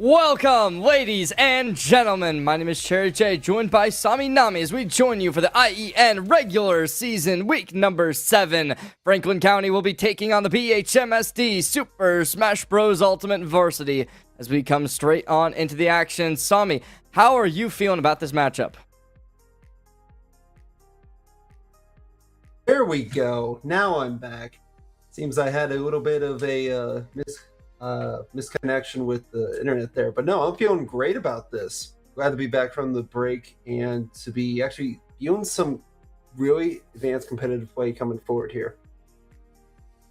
Welcome, ladies and gentlemen. My name is Cherry J, joined by Sami Nami as we join you for the IEN regular season week number 7. Franklin County will be taking on the BHMSD Super Smash Bros. Ultimate Varsity as we come straight on into the action. Sami, how are you feeling about this matchup? There we go. Now I'm back. Seems I had a little bit of a misconnection with the internet there, but no, I'm feeling great about this. Glad to be back from the break and to be actually viewing some really advanced competitive play coming forward here.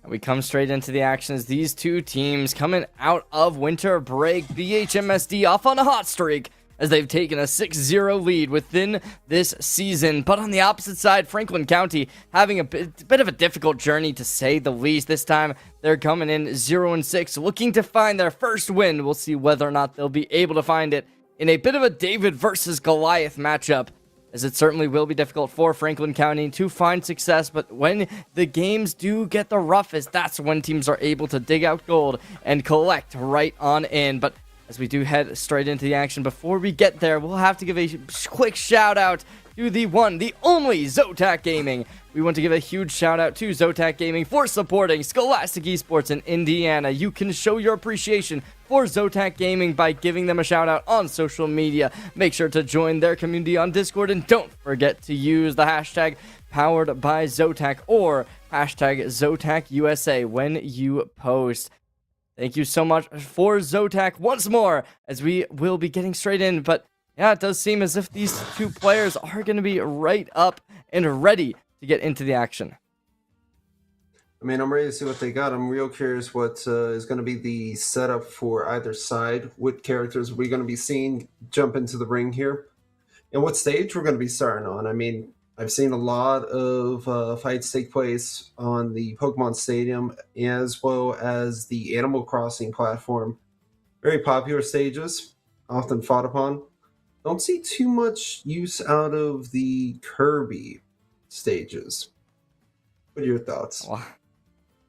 We come straight into the action as these two teams coming out of winter break. BHMSD off on a hot streak as they've taken a 6-0 lead within this season. But on the opposite side, Franklin County having a bit of a difficult journey, to say the least. This time, they're coming in 0-6, looking to find their first win. We'll see whether or not they'll be able to find it in a bit of a David versus Goliath matchup, as it certainly will be difficult for Franklin County to find success. But when the games do get the roughest, that's when teams are able to dig out gold and collect right on in. But as we do head straight into the action, before we get there, we'll have to give a quick shout out to the one, the only Zotac Gaming. We want to give a huge shout out to Zotac Gaming for supporting Scholastic Esports in Indiana. You can show your appreciation for Zotac Gaming by giving them a shout out on social media. Make sure to join their community on Discord, and don't forget to use the hashtag powered by Zotac or hashtag ZotacUSA when you post. Thank you so much for Zotac once more, as we will be getting straight in. But yeah, it does seem as if these two players are going to be right up and ready to get into the action. I mean, I'm ready to see what they got. I'm real curious what is going to be the setup for either side. What characters are we going to be seeing jump into the ring here? And what stage we're going to be starting on. I mean, I've seen a lot of fights take place on the Pokemon Stadium as well as the Animal Crossing platform. Very popular stages, often fought upon. Don't see too much use out of the Kirby stages. What are your thoughts? Well,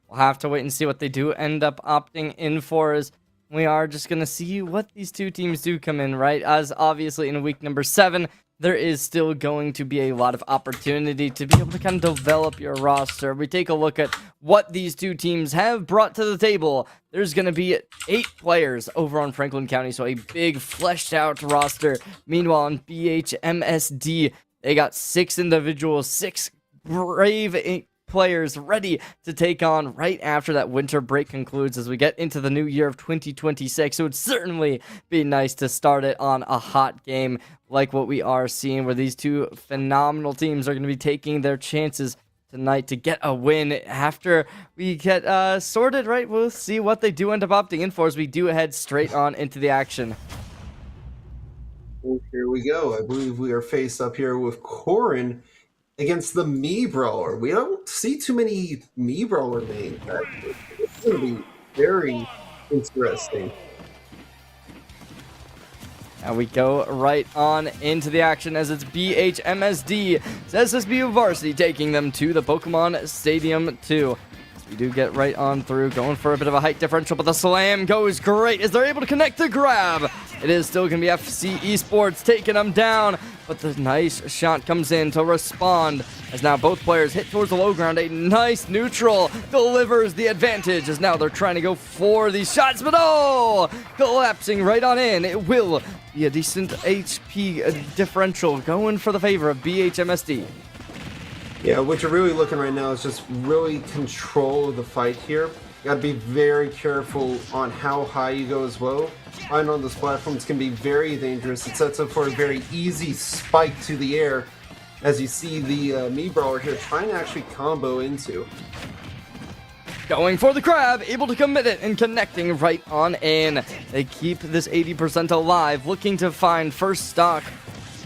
we'll have to wait and see what they do end up opting in for, as we are just going to see what these two teams do come in, right? As obviously in week number 7, there is still going to be a lot of opportunity to be able to kind of develop your roster. We take a look at what these two teams have brought to the table. There's going to be 8 players over on Franklin County, so a big fleshed out roster. Meanwhile, on BHMSD, they got 6 individuals, 6 brave players ready to take on right after that winter break concludes, as we get into the new year of 2026. So it would certainly be nice to start it on a hot game like what we are seeing, where these two phenomenal teams are going to be taking their chances tonight to get a win. After we get sorted, right, we'll see what they do end up opting in for as we do head straight on into the action. Well, here we go. I believe we are faced up here with Corin against the Mii Brawler. We don't see too many Mii Brawler names. It's going to be very interesting. And we go right on into the action as it's BHMSD SSBU Varsity taking them to the Pokemon Stadium 2. We do get right on through, going for a bit of a height differential, but the slam goes great as they're able to connect the grab. It is still going to be FC Esports taking them down, but the nice shot comes in to respond as now both players hit towards the low ground. A nice neutral delivers the advantage as now they're trying to go for these shots, but collapsing right on in. It will be a decent HP differential going for the favor of BHMSD. Yeah, what you're really looking right now is just really control the fight here. You gotta be very careful on how high you go as well. And on this platform, it's gonna be very dangerous. It sets up for a very easy spike to the air, as you see the Mii Brawler here trying to actually combo into. Going for the grab, able to commit it and connecting right on in. They keep this 80% alive, looking to find first stock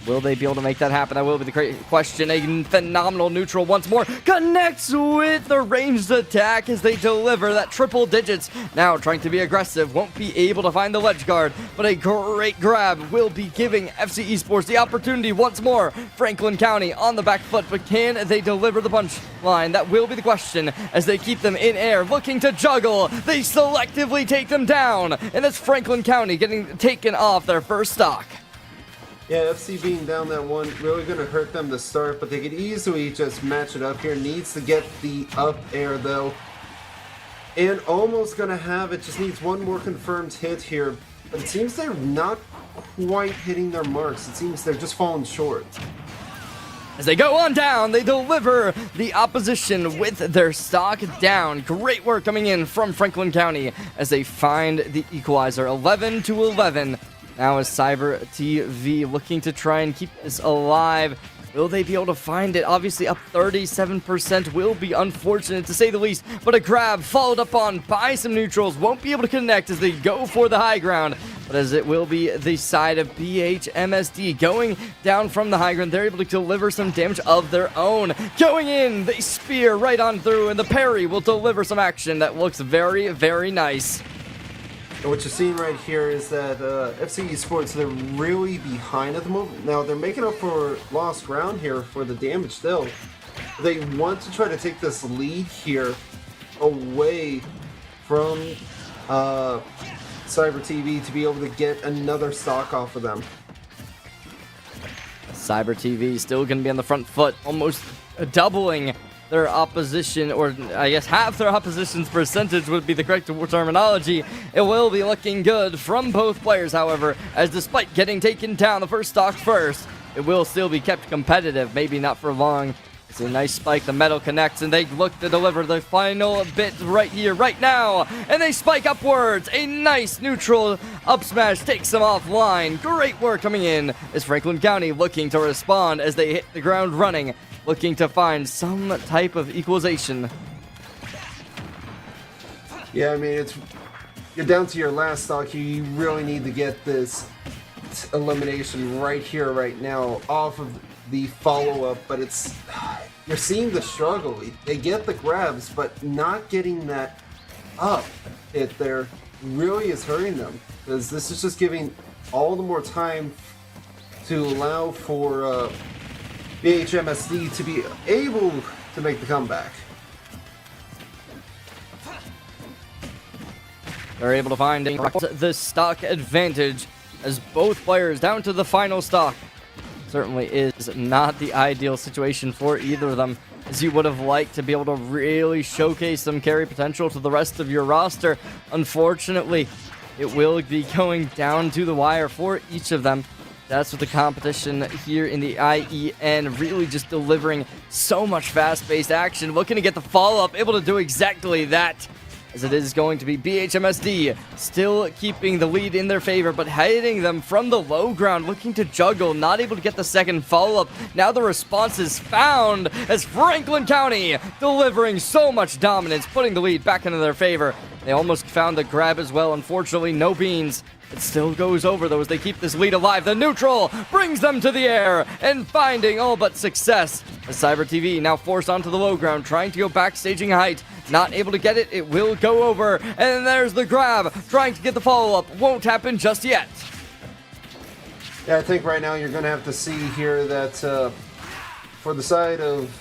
Will they be able to make that happen? That will be the great question. A phenomenal neutral once more connects with the ranged attack as they deliver that triple digits. Now trying to be aggressive, won't be able to find the ledge guard, but a great grab will be giving FC Esports the opportunity once more. Franklin County on the back foot, but can they deliver the punch line? That will be the question as they keep them in air, looking to juggle. They selectively take them down, and that's Franklin County getting taken off their first stock. Yeah, FC being down that one, really going to hurt them to start, but they could easily just match it up here. Needs to get the up air, though. And almost going to have it. Just needs one more confirmed hit here. But it seems they're not quite hitting their marks. It seems they're just falling short. As they go on down, they deliver the opposition with their stock down. Great work coming in from Franklin County as they find the equalizer. 11-11. Now is Cyber TV looking to try and keep this alive. Will they be able to find it? Obviously, up 37% will be unfortunate to say the least, but a grab followed up on by some neutrals won't be able to connect as they go for the high ground. But as it will be the side of BHMSD going down from the high ground, they're able to deliver some damage of their own. Going in, they spear right on through, and the parry will deliver some action that looks very, very nice. And what you're seeing right here is that FC Esports, they're really behind at the moment. Now, they're making up for lost ground here for the damage still. They want to try to take this lead here away from Cyber TV to be able to get another stock off of them. Cyber TV still going to be on the front foot, almost doubling their opposition, or I guess half their opposition's percentage would be the correct terminology. It will be looking good from both players, however, as despite getting taken down the first stock first, it will still be kept competitive, maybe not for long. It's a nice spike, the metal connects, and they look to deliver the final bit right here, right now, and they spike upwards. A nice neutral up smash takes them offline. Great work coming in as Franklin County looking to respond as they hit the ground running, looking to find some type of equalization. Yeah, I mean, you're down to your last stock. You really need to get this elimination right here, right now, off of the follow-up, but you're seeing the struggle. They get the grabs, but not getting that up hit there really is hurting them, because this is just giving all the more time to allow for BHMSD to be able to make the comeback. They're able to find the stock advantage as both players down to the final stock. Certainly is not the ideal situation for either of them, as you would have liked to be able to really showcase some carry potential to the rest of your roster. Unfortunately, it will be going down to the wire for each of them. That's what the competition here in the IEN, really just delivering so much fast-paced action, looking to get the follow-up, able to do exactly that, as it is going to be BHMSD still keeping the lead in their favor, but hitting them from the low ground, looking to juggle, not able to get the second follow-up. Now the response is found as Franklin County delivering so much dominance, putting the lead back into their favor. They almost found the grab as well. Unfortunately, no beans. It still goes over, though, as they keep this lead alive. The neutral brings them to the air and finding all but success. As Cyber TV now forced onto the low ground, trying to go backstaging height. Not able to get it. It will go over. And there's the grab. Trying to get the follow-up. Won't happen just yet. Yeah, I think right now you're going to have to see here that for the side of...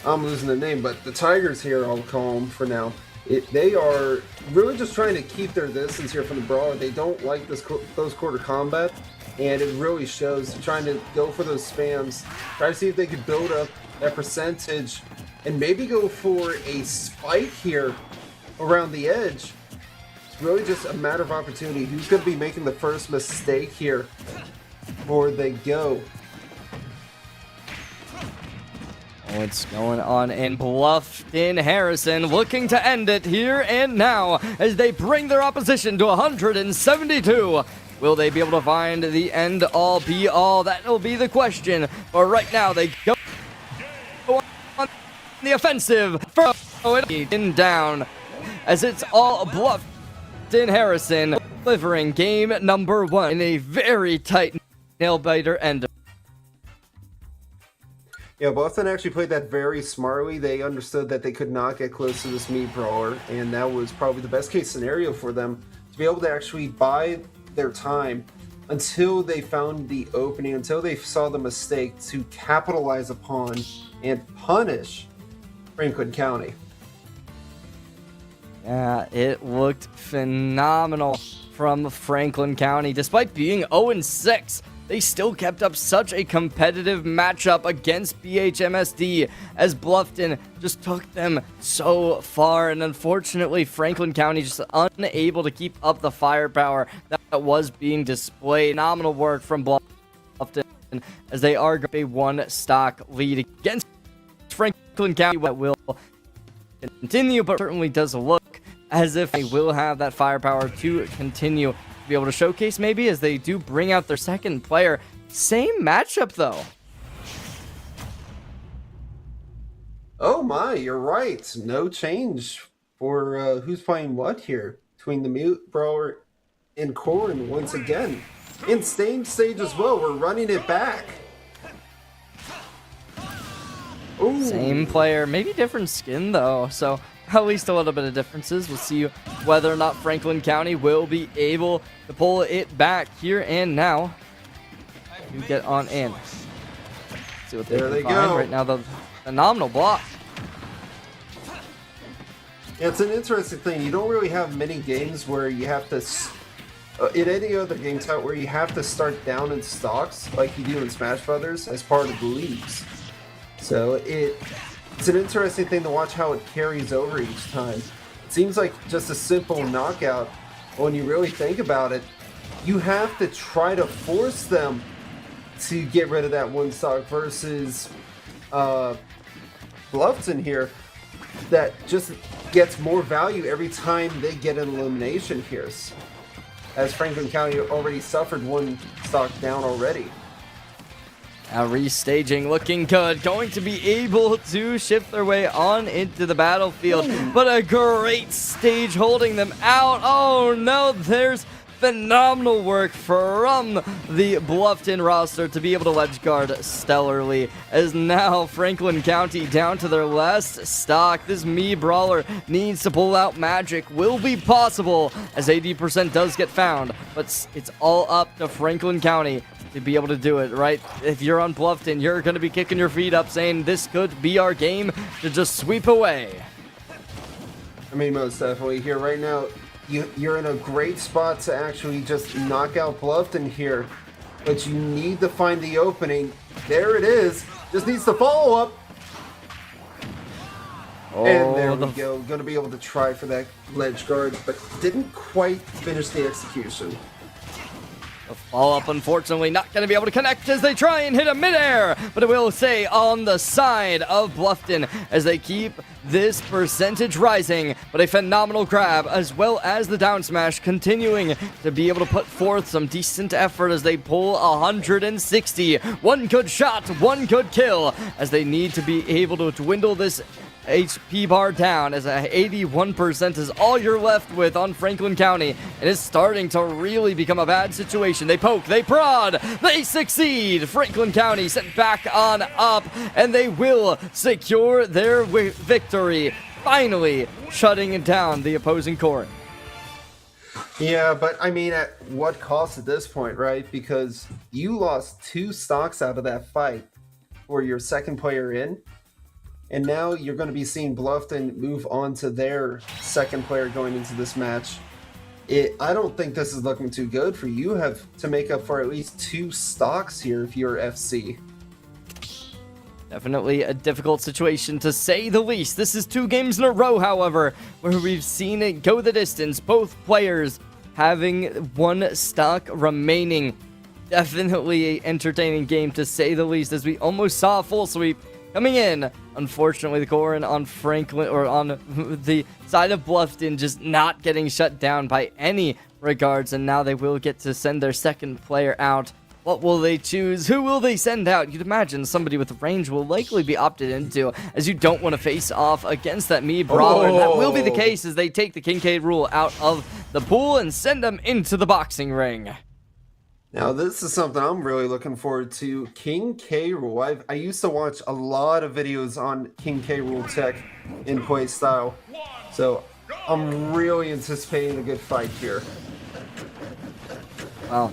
I'm losing the name, but the Tigers here, I'll call them for now. They are really just trying to keep their distance here from the brawler. They don't like this close quarter combat, and it really shows. They're trying to go for those spams, try to see if they could build up that percentage, and maybe go for a spike here around the edge. It's really just a matter of opportunity. Who's going to be making the first mistake here before they go? What's going on in Bluffton-Harrison, looking to end it here and now as they bring their opposition to 172. Will they be able to find the end-all, be-all? That will be the question. But right now, they go on the offensive. In down as it's all Bluffton-Harrison delivering game number one in a very tight nail biter end. Yeah, Bluffton actually played that very smartly. They understood that they could not get close to this meat brawler, and that was probably the best case scenario for them to be able to actually buy their time until they found the opening, until they saw the mistake to capitalize upon and punish Franklin County. Yeah, it looked phenomenal from Franklin County. Despite being 0-6, they still kept up such a competitive matchup against BHMSD as Bluffton just took them so far. And unfortunately, Franklin County just unable to keep up the firepower that was being displayed. Phenomenal work from Bluffton as they are going to be one stock lead against Franklin County. That will continue, but certainly does look as if they will have that firepower to continue to be able to showcase, maybe, as they do bring out their second player. Same matchup, though. Oh my, you're right. No change for who's playing what here between the Mute Brawler and Corrin once again. In same stage as well, we're running it back. Ooh. Same player, maybe different skin, though, so at least a little bit of differences. We'll see whether or not Franklin County will be able to pull it back here and now. You get on in. See what they There can they find. go. Right now, the phenomenal block. Yeah, it's an interesting thing. You don't really have many games where you have to, in any other game type, where you have to start down in stocks like you do in Smash Brothers as part of the leagues. So it's an interesting thing to watch how it carries over each time. It seems like just a simple knockout. When you really think about it, you have to try to force them to get rid of that one stock versus Bluffton here that just gets more value every time they get an elimination here. As Franklin County already suffered one stock down already. Now restaging, looking good, going to be able to shift their way on into the battlefield, but a great stage holding them out. Oh no, there's phenomenal work from the Bluffton roster to be able to ledge guard stellarly, as now Franklin County down to their last stock. This Mii Brawler needs to pull out magic. Will be possible as 80% does get found, but it's all up to Franklin County to be able to do it, right? If you're on Bluffton, you're going to be kicking your feet up saying this could be our game to just sweep away. I mean, most definitely here right now, you're in a great spot to actually just knock out Bluffton here, but you need to find the opening. There it is. Just needs to follow up. And there we go. Going to be able to try for that ledge guard, but didn't quite finish the execution. The follow-up, unfortunately, not going to be able to connect as they try and hit a midair, but it will stay on the side of Bluffton as they keep this percentage rising. But a phenomenal grab, as well as the down smash, continuing to be able to put forth some decent effort as they pull 160. One good shot, one good kill, as they need to be able to dwindle this HP bar down, as 81% is all you're left with on Franklin County, and it's starting to really become a bad situation. They poke, they prod, they succeed. Franklin County sent back on up, and they will secure their victory, finally shutting down the opposing court. Yeah, but I mean, at what cost at this point, right? Because you lost 2 stocks out of that fight for your second player in. And now you're going to be seeing Bluffton move on to their second player going into this match. I don't think this is looking too good for you. You have to make up for at least 2 stocks here if you're FC. Definitely a difficult situation, to say the least. This is 2 games in a row, however, where we've seen it go the distance. Both players having 1 stock remaining. Definitely an entertaining game, to say the least, as we almost saw a full sweep coming in. Unfortunately, the Corrin on Franklin, or on the side of Bluffton, just not getting shut down by any regards, and now they will get to send their second player out. What will they choose? Who will they send out? You'd imagine somebody with range will likely be opted into, as you don't want to face off against that Mii Brawler. And that will be the case as they take the Kincaid rule out of the pool and send them into the boxing ring. Now, this is something I'm really looking forward to. King K. Rool. I used to watch a lot of videos on King K. Rool tech in play style. So I'm really anticipating a good fight here. Well,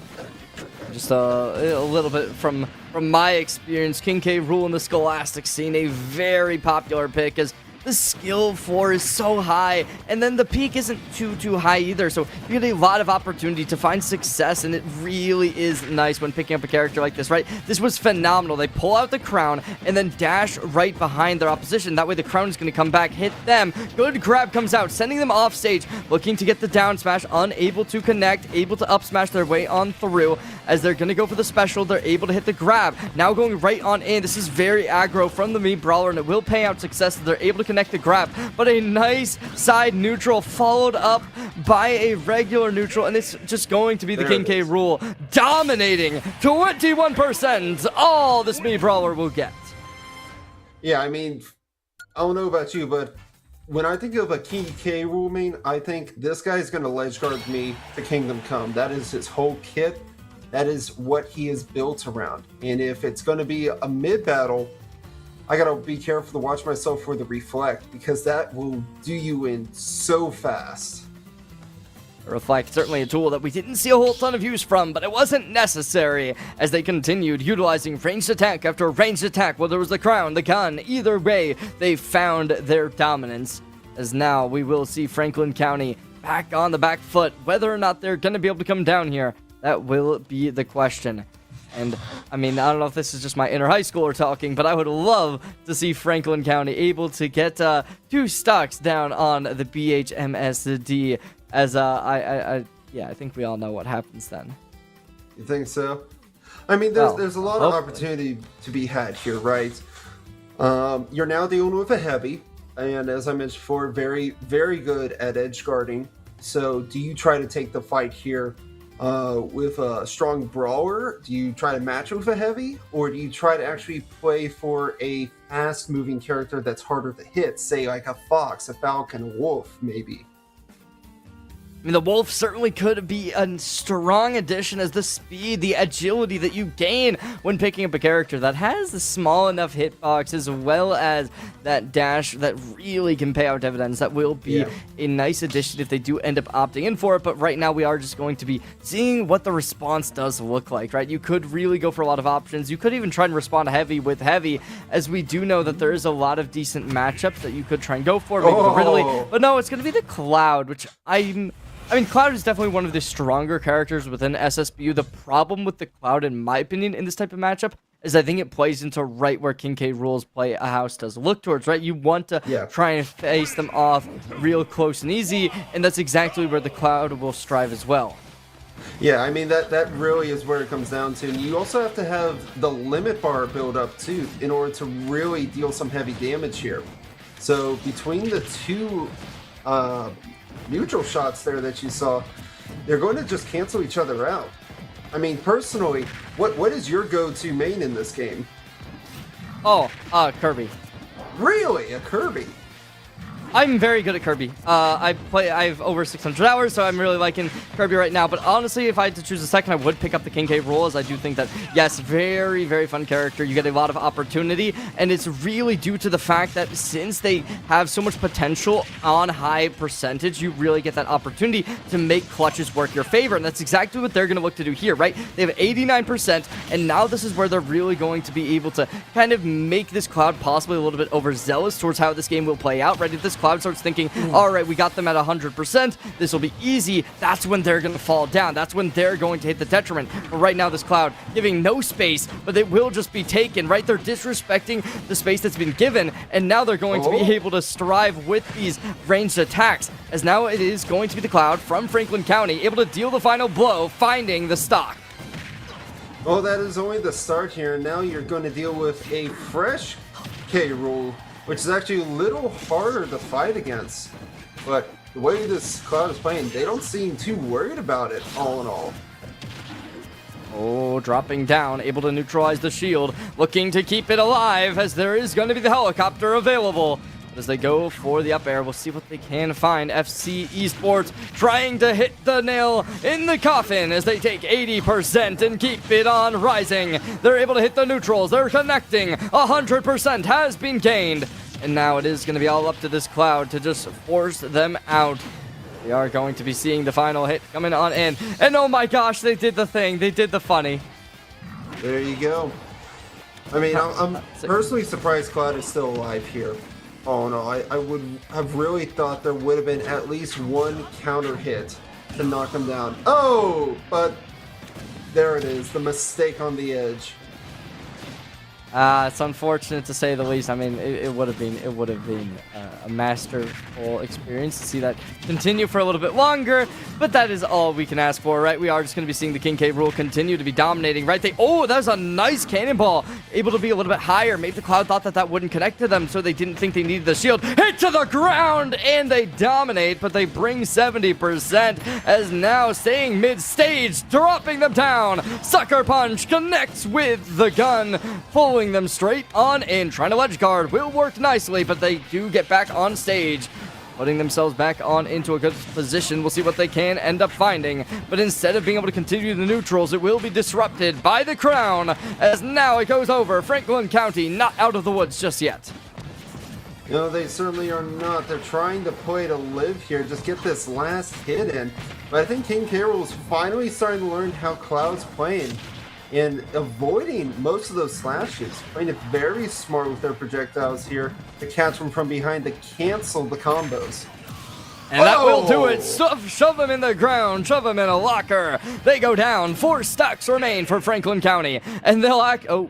just a little bit from my experience, King K. Rool in the Scholastic scene, a very popular pick, as the skill floor is so high, and then the peak isn't too high either, so you get a lot of opportunity to find success, and it really is nice when picking up a character like this, right? This was phenomenal. They pull out the crown and then dash right behind their opposition. That way the crown is going to come back, hit them. Good grab comes out, sending them off stage, looking to get the down smash, unable to connect, able to up smash their way on through. As they're going to go for the special, they're able to hit the grab. Now going right on in. This is very aggro from the Mii Brawler, and it will pay out success. They're able to connect the grab, but a nice side neutral followed up by a regular neutral, and it's just going to be the King K. Rool dominating 21% all this Mii Brawler will get. Yeah, I mean, I don't know about you, but when I think of a King K. Rool main, I think this guy's going to ledge guard me to Kingdom Come. That is his whole kit. That is what he is built around. And if it's going to be a mid battle, I gotta be careful to watch myself for the reflect, because that will do you in so fast. Reflect, certainly a tool that we didn't see a whole ton of use from, but it wasn't necessary as they continued utilizing ranged attack after ranged attack, whether it was the crown, the gun, either way, they found their dominance. As now we will see Franklin County back on the back foot. Whether or not they're going to be able to come down here, that will be the question. And, I mean, I don't know if this is just my inner high schooler talking, but I would love to see Franklin County able to get 2 stocks down on the BHMSD, as, I think we all know what happens then. You think so? I mean, there's a lot of opportunity to be had here, right? You're now dealing with a heavy, and as I mentioned before, very, very good at edge guarding. So, do you try to take the fight here with a strong brawler? Do you try to match with a heavy, or do you try to actually play for a fast moving character that's harder to hit, say like a fox, a falcon, a wolf, maybe? I mean, the Wolf certainly could be a strong addition, as the speed, the agility that you gain when picking up a character that has the small enough hitbox, as well as that dash that really can pay out dividends. That will be a nice addition if they do end up opting in for it, but right now we are just going to be seeing what the response does look like, right? You could really go for a lot of options. You could even try and respond heavy with heavy, as we do know that there is a lot of decent matchups that you could try and go for, maybe the Ridley, but no, it's going to be the Cloud, which I mean, Cloud is definitely one of the stronger characters within SSBU. The problem with the Cloud, in my opinion, in this type of matchup, is I think it plays into right where King K. Rool's play a house does look towards, right? You want to try and face them off real close and easy, and that's exactly where the Cloud will strive as well. Yeah, I mean, that really is where it comes down to. And you also have to have the limit bar build up, too, in order to really deal some heavy damage here. So between the two neutral shots there that you saw, they're going to just cancel each other out. I mean, personally, what is your go-to main in this game? Kirby. Really? A Kirby? I'm very good at Kirby. I have over 600 hours, so I'm really liking Kirby right now. But honestly, if I had to choose a second, I would pick up the King K. Rool, as I do think that, yes, very, very fun character. You get a lot of opportunity, and it's really due to the fact that since they have so much potential on high percentage, you really get that opportunity to make clutches work your favor, and that's exactly what they're going to look to do here, right? They have 89%, and now this is where they're really going to be able to kind of make this Cloud possibly a little bit overzealous towards how this game will play out, right? If this Cloud starts thinking, all right, we got them at 100%, this will be easy, that's when they're going to fall down. That's when they're going to hit the detriment. But right now, this Cloud giving no space, but it will just be taken, right? They're disrespecting the space that's been given, and now they're going to be able to strive with these ranged attacks, as now it is going to be the Cloud from Franklin County, able to deal the final blow, finding the stock. Well, that is only the start here. Now you're going to deal with a fresh K. Rool, which is actually a little harder to fight against. But the way this Cloud is playing, they don't seem too worried about it, all in all. Oh, dropping down, able to neutralize the shield, looking to keep it alive, as there is going to be the helicopter available. As they go for the up air, we'll see what they can find. FC Esports trying to hit the nail in the coffin as they take 80% and keep it on rising. They're able to hit the neutrals. They're connecting. 100% has been gained. And now it is going to be all up to this Cloud to just force them out. We are going to be seeing the final hit coming on in. And oh my gosh, they did the thing. They did the funny. There you go. I mean, I'm personally surprised Cloud is still alive here. Oh no, I would have really thought there would have been at least one counter hit to knock him down. Oh, but there it is, the mistake on the edge. It's unfortunate to say the least. I mean, it would have been a masterful experience to see that continue for a little bit longer, but that is all we can ask for, right? We are just going to be seeing the King K. Rool continue to be dominating, right? Oh, that was a nice cannonball, able to be a little bit higher. Maybe the Cloud thought that wouldn't connect to them, so they didn't think they needed the shield. Hit to the ground, and they dominate, but they bring 70% as now staying mid-stage, dropping them down. Sucker Punch connects with the gun, pulling them straight on in. Trying to ledge guard will work nicely, but they do get back on stage, putting themselves back on into a good position. We'll see what they can end up finding, but instead of being able to continue the neutrals, it will be disrupted by the crown, as now it goes over. Franklin County not out of the woods just yet. No, they certainly are not. They're trying to play to live here, just get this last hit in. But I think King K. Rool is finally starting to learn how Cloud's playing and avoiding most of those slashes. Playing it very smart with their projectiles here to catch them from behind to cancel the combos. And that will do it. Shove them in the ground. Shove them in a locker. They go down. 4 stocks remain for Franklin County. And they'll act... Oh,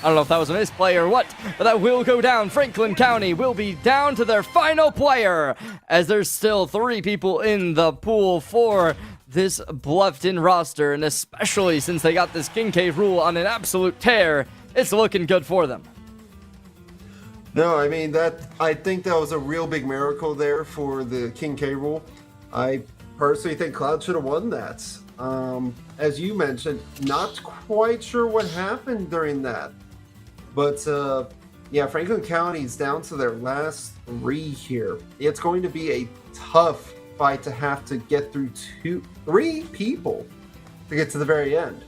I don't know if that was a misplay or what, but that will go down. Franklin County will be down to their final player, as there's still 3 people in the pool for this Bluffton roster, and especially since they got this King K. Rool on an absolute tear, it's looking good for them. No, I mean, I think that was a real big miracle there for the King K. Rool. I personally think Cloud should have won that. As you mentioned, not quite sure what happened during that. But, yeah, Franklin County's down to their last 3 here. It's going to be a tough fight to have to get through 3 people to get to the very end.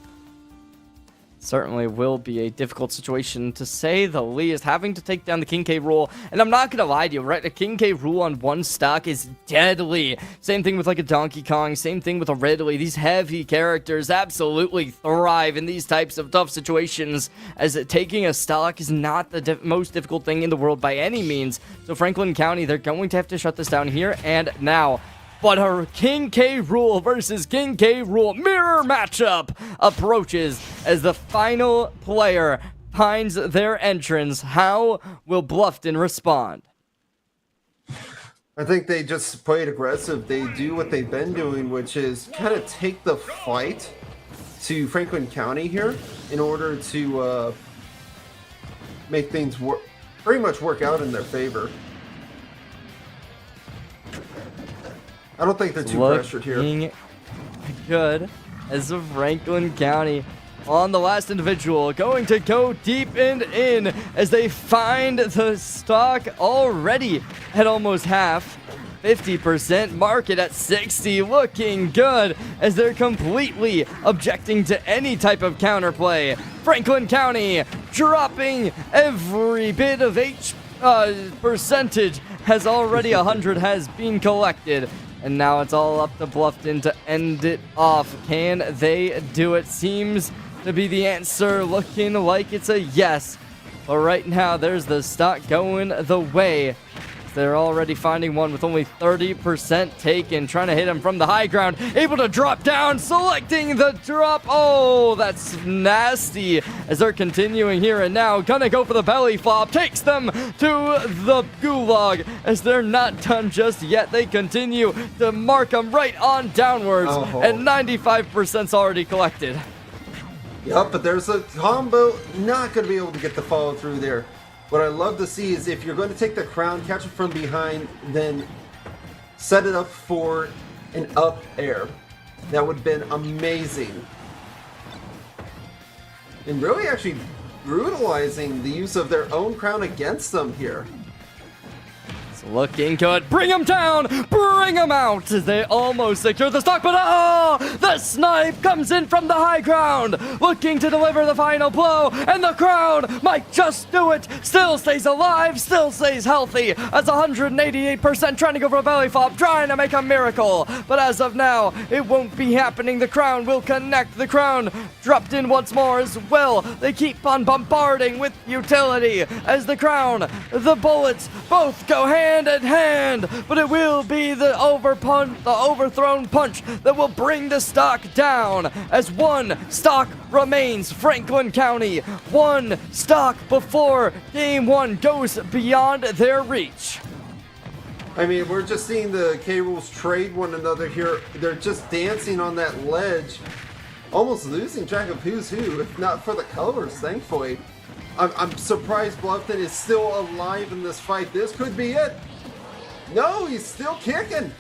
Certainly will be a difficult situation, to say the least, having to take down the King K. Rool. And I'm not gonna lie to you, right? A King K. Rool on 1 stock is deadly. Same thing with like a Donkey Kong, same thing with a Ridley. These heavy characters absolutely thrive in these types of tough situations, as taking a stock is not the most difficult thing in the world by any means. So Franklin County, they're going to have to shut this down here and now. But her King K. Rool versus King K. Rool mirror matchup approaches as the final player finds their entrance. How will Bluffton respond? I think they just played aggressive. They do what they've been doing, which is kind of take the fight to Franklin County here in order to make things pretty much work out in their favor. I don't think they're too pressured here. Good as of Franklin County on the last individual, going to go deep and in as they find the stock already at almost half. 50%, market at 60, looking good as they're completely objecting to any type of counterplay. Franklin County dropping every bit of percentage, has already 100 has been collected. And now it's all up to Bluffton to end it off. Can they do it? Seems to be the answer. Looking like it's a yes. But right now, there's the stock going the way. They're already finding one with only 30% taken. Trying to hit him from the high ground. Able to drop down. Selecting the drop. Oh, that's nasty. As they're continuing here and now. Gonna go for the belly flop. Takes them to the gulag. As they're not done just yet. They continue to mark them right on downwards. And 95%'s already collected. Yep, but there's a combo. Not going to be able to get the follow through there. What I love to see is if you're going to take the crown, catch it from behind, then set it up for an up air. That would have been amazing. And really actually brutalizing the use of their own crown against them here. looking good. Bring him down, bring him out. They almost secure the stock, but the snipe comes in from the high ground, looking to deliver the final blow, and the crowd might just do it. Still stays alive, still stays healthy, as 188% trying to go for a belly flop, trying to make a miracle. But as of now, it won't be happening. The crown will connect. The crown dropped in once more as well. They keep on bombarding with utility as the crown, the bullets, both go hand in hand. But it will be the overthrown punch that will bring the stock down, as one stock remains. Franklin County, one stock before game one goes beyond their reach. I mean, we're just seeing the K-Rules trade one another here. They're just dancing on that ledge, almost losing track of who's who, if not for the colors, thankfully. I'm surprised Bluffton is still alive in this fight. This could be it. No, he's still kicking.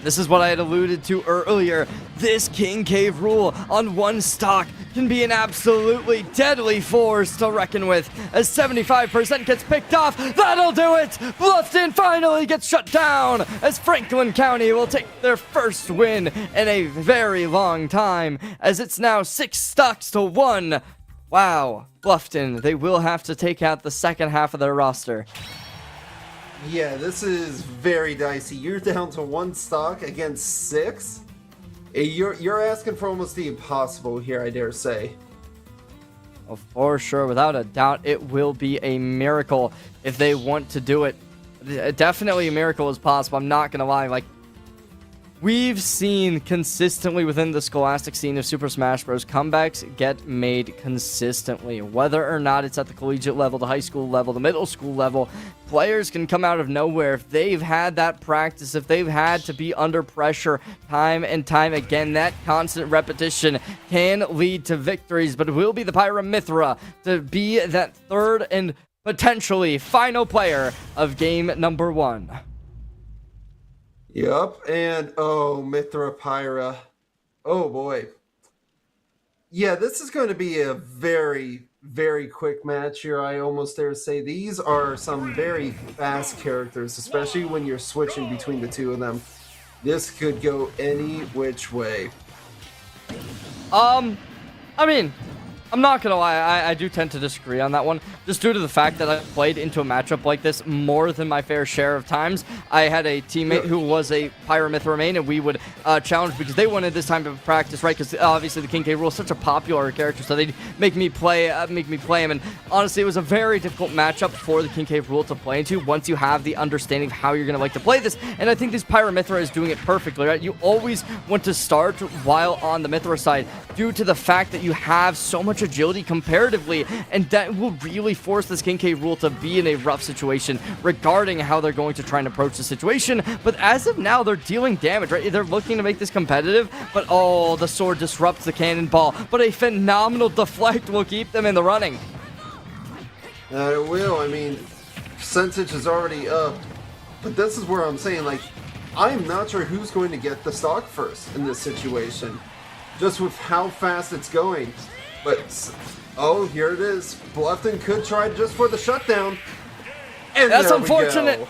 This is what I had alluded to earlier. This King Cave rule on one stock can be an absolutely deadly force to reckon with, as 75% gets picked off. That'll do it! Bluffton finally gets shut down, as Franklin County will take their first win in a very long time, as it's now 6 stocks to 1. Wow, Bluffton, they will have to take out the second half of their roster. Yeah, this is very dicey. You're down to 1 stock against 6. You're asking for almost the impossible here, I dare say. Oh, for sure, without a doubt, it will be a miracle if they want to do it. Definitely a miracle is possible. I'm not gonna lie. Like, we've seen consistently within the scholastic scene of Super Smash Bros. Comebacks get made consistently. Whether or not it's at the collegiate level, the high school level, the middle school level, players can come out of nowhere if they've had that practice, if they've had to be under pressure time and time again. That constant repetition can lead to victories, but it will be the Pyramithra to be that third and potentially final player of game number 1. Yup, and oh, Mithra Pyra. Oh boy. Yeah, this is going to be a very, very quick match here, I almost dare say. These are some very fast characters, especially when you're switching between the two of them. This could go any which way. I mean, I'm not gonna lie, I do tend to disagree on that one, just due to the fact that I've played into a matchup like this more than my fair share of times. I had a teammate who was a Pyramithra main, and we would challenge because they wanted this time to practice, right? Because obviously the King K. Rule is such a popular character, so they'd make me play him. And honestly, it was a very difficult matchup for the King K. Rule to play into once you have the understanding of how you're gonna like to play this. And I think this Pyramithra is doing it perfectly, right? You always want to start while on the Mithra side, due to the fact that you have so much agility comparatively, and that will really force this King K. Rule to be in a rough situation regarding how they're going to try and approach the situation. But as of now, they're dealing damage, right? They're looking to make this competitive, but oh, the sword disrupts the cannonball, but a phenomenal deflect will keep them in the running. It will. I mean, percentage is already up, but this is where I'm saying, like, I'm not sure who's going to get the stock first in this situation, just with how fast it's going. But, oh, here it is. Bluffton could try just for the shutdown. And that's there we unfortunate. go.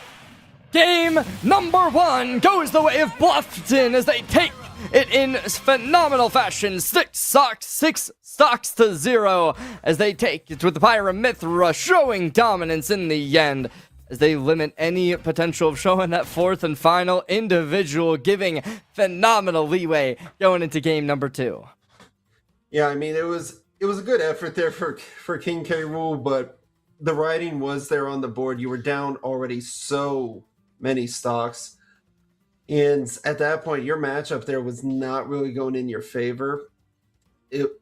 Game number 1 goes the way of Bluffton as they take it in phenomenal fashion. 6 stocks to 0 as they take it with the Pyramithra showing dominance in the end, as they limit any potential of showing that fourth and final individual, giving phenomenal leeway going into game number 2. Yeah, I mean, it was a good effort there for King K. Rule, but the writing was there on the board. You were down already so many stocks, and at that point, your matchup there was not really going in your favor.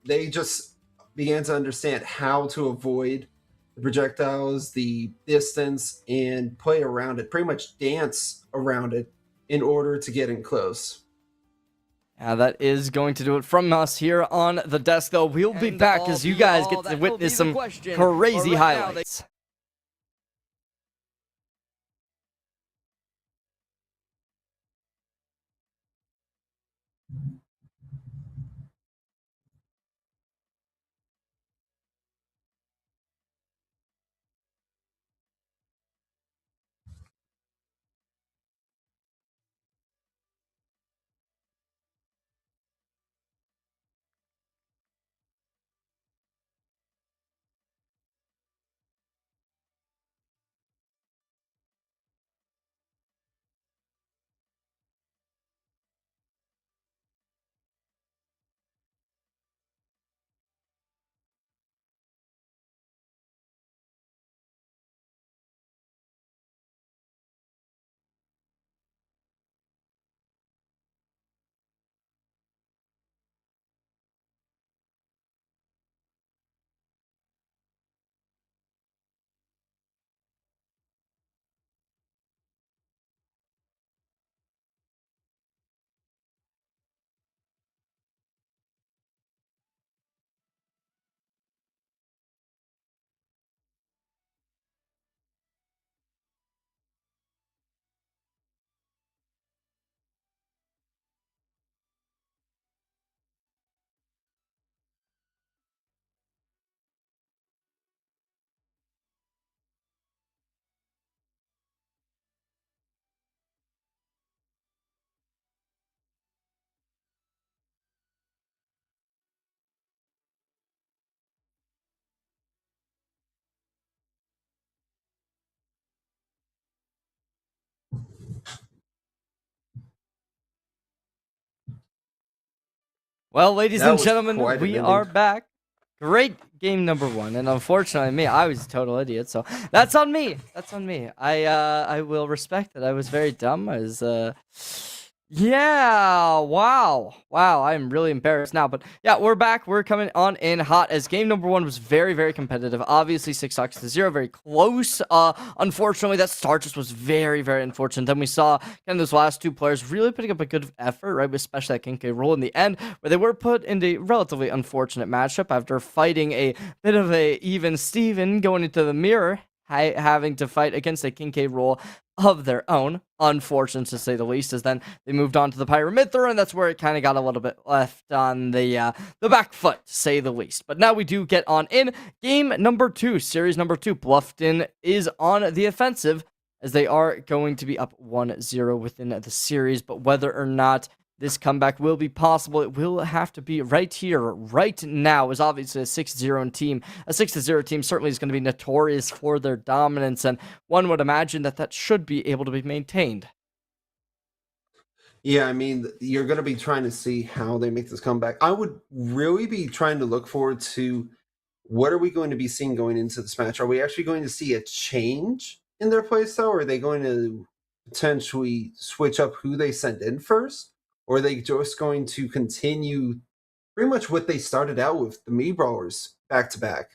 They just began to understand how to avoid the projectiles, the distance, and play around it, pretty much dance around it in order to get in close. That is going to do it from us here on the desk, though. We'll be back as you guys get to witness some crazy highlights. Well, ladies That and was gentlemen, quite an we ending. are back. Great game number one, and unfortunately, I was a total idiot, so that's on me. That's on me. I will respect that. I was very dumb. Yeah, wow. I'm really embarrassed now, but yeah, we're back. We're coming on in hot as game number one was very, very competitive. Obviously, 6-0, very close. Unfortunately, that start just was very, very unfortunate. Then we saw kind of those last two players really putting up a good effort, right? Especially that Kincaid roll in the end, where they were put in a relatively unfortunate matchup after fighting a bit of a even Steven going into the mirror, having to fight against a Kincaid roll of their own. Unfortunate to say the least, as then they moved on to the Pyramid Thrower, and that's where it kind of got a little bit left on the back foot, to say the least. But now we do get on in game number two, series number two. Bluffton is on the offensive, as they are going to be up 1-0 within the series, but whether or not this comeback will be possible, it will have to be right here, right now, as obviously a 6-0 team. A 6-0 team certainly is going to be notorious for their dominance, and one would imagine that that should be able to be maintained. Yeah, I mean, you're going to be trying to see how they make this comeback. I would really be trying to look forward to what are we going to be seeing going into this match? Are we actually going to see a change in their playstyle, or are they going to potentially switch up who they send in first? Or are they just going to continue pretty much what they started out with, the Mii Brawlers, back to back?